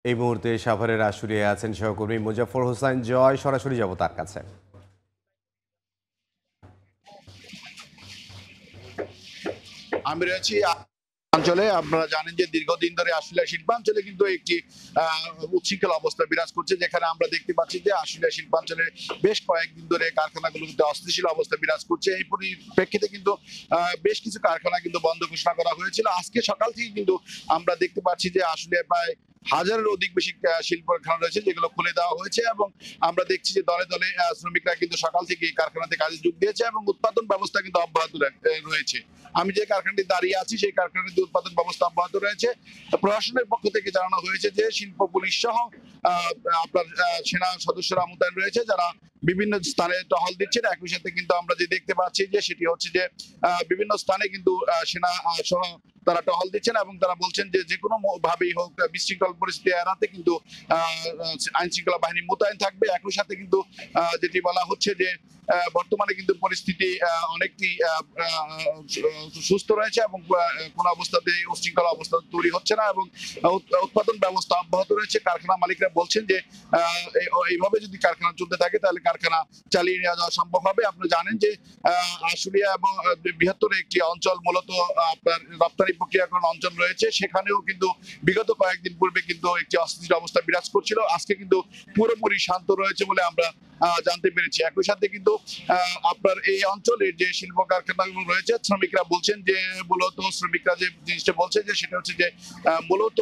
এই মুহূর্তে সাভারের আশুলিয়ায় আছেন সহকর্মী মুজাফর হোসেন জয়। সরাসরি যাব তার কাছে। আমি রয়েছি অঞ্চলে। আপনারা জানেন যে দীর্ঘদিন ধরে আশুলিয়া শিল্পাঞ্চলে কিন্তু একটি উচ্ছৃঙ্খল অবস্থা বিরাজ করছে, যেখানে আমরা দেখতে পাচ্ছি যে আশুলিয়া শিল্পাঞ্চলে বেশ কয়েকদিন ধরে কারখানাগুলোতে অস্থিতিশীল অবস্থা বিরাজ করছে। এই পরিপ্রেক্ষিতে কিন্তু বেশ কিছু কারখানা কিন্তু বন্ধ ঘোষণা করা হয়েছিল। আজকে সকাল থেকে কিন্তু আমরা দেখতে পাচ্ছি যে আশুলিয়া প্রায় হাজারের অধিক বেশি শিল্প কারখানা রয়েছে, যেগুলো খুলে দেওয়া হয়েছে এবং আমরা দেখছি যে দলে দলে শ্রমিকরা কিন্তু সকাল থেকে কারখানাতে কাজে যোগ দিয়েছে এবং উৎপাদন ব্যবস্থা কিন্তু অব্যাহত রয়েছে। আমি যে কারখানাটি দাঁড়িয়ে আছি সেই কারখানাটি উৎপাদন ব্যবস্থা অব্যাহত রয়েছে। প্রশাসনের পক্ষ থেকে জানানো হয়েছে যে শিল্প পুলিশ সহ আপনার সেনা সদস্যরা মোতায়েন রয়েছে, যারা বিভিন্ন স্থানে টহল দিচ্ছেন। একই সাথে কিন্তু আমরা যে দেখতে পাচ্ছি যে সেটি হচ্ছে যে বিভিন্ন স্থানে কিন্তু সেনা সহ তারা টহল দিচ্ছেন এবং তারা বলছেন যে যে কোনো ভাবেই হোক বিশৃঙ্খল পরিস্থিতি এড়াতে কিন্তু আইন শৃঙ্খলা বাহিনী মোতায়েন থাকবে। একই সাথে কিন্তু যেটি বলা হচ্ছে যে বর্তমানে কিন্তু পরিস্থিতি অনেকটি সুস্থ রয়েছে এবং কোন অবস্থাতে উচ্ছৃঙ্খল অবস্থা তৈরি হচ্ছে না এবং উৎপাদন ব্যবস্থা অব্যাহত রয়েছে। কারখানা মালিকরা বলছেন যে এইভাবে যদি কারখানা চলতে থাকে তাহলে কারখানা চালিয়ে নেওয়া যাওয়া সম্ভব হবে। আপনারা জানেন যে আশুলিয়া এবং বৃহত্তর একটি অঞ্চল, মূলত আপনার রপ্তানি প্রক্রিয়াকরণ অঞ্চল রয়েছে, সেখানেও কিন্তু বিগত কয়েকদিন পূর্বে কিন্তু একটি অস্থিতিশীল অবস্থা বিরাজ করছিল। আজকে কিন্তু পুরোপুরি শান্ত রয়েছে বলে আমরা জানতে পেরেছি। একই সাথে কিন্তু আপনার এই অঞ্চলের যে শিল্প কারখানাগুলো রয়েছে, শ্রমিকরা বলছেন যে মূলত শ্রমিকরা যে জিনিসটা বলছে যে সেটা হচ্ছে যে মূলত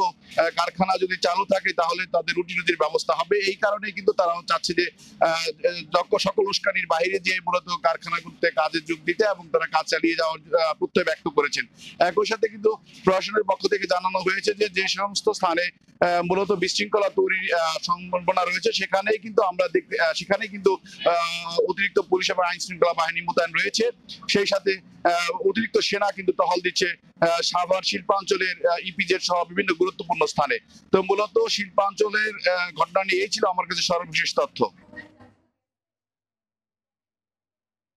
কারখানা যদি চালু থাকে তাহলে তাদের রুটি রুজির ব্যবস্থা হবে। এই কারণে কিন্তু তারা চাচ্ছে যে সকল উস্কানির বাইরে যে মূলত কারখানাগুলোতে কাজে যোগ দিতে এবং তারা কাজ চালিয়ে যাওয়ার প্রত্যয় ব্যক্ত করেছেন। একই সাথে কিন্তু প্রশাসনের পক্ষ থেকে জানানো হয়েছে যে যে সমস্ত স্থানে মূলত বিশৃঙ্খলা তৈরির সম্ভাবনা রয়েছে সেখানেই কিন্তু সেখানেই কিন্তু অতিরিক্ত পুলিশ এবং আইন শৃঙ্খলা বাহিনী মোতায়েন রয়েছে। সেই সাথে অতিরিক্ত সেনা কিন্তু টহল দিচ্ছে সাভার শিল্পাঞ্চলের ইপিজেড সহ বিভিন্ন গুরুত্বপূর্ণ স্থানে। তো মূলত শিল্পাঞ্চলের ঘটনা নিয়ে এই ছিল আমার কাছে সর্বশেষ তথ্য।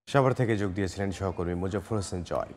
সাভার থেকে যোগ দিয়েছিলেন সহকর্মী মুজাফর হোসেন জয়।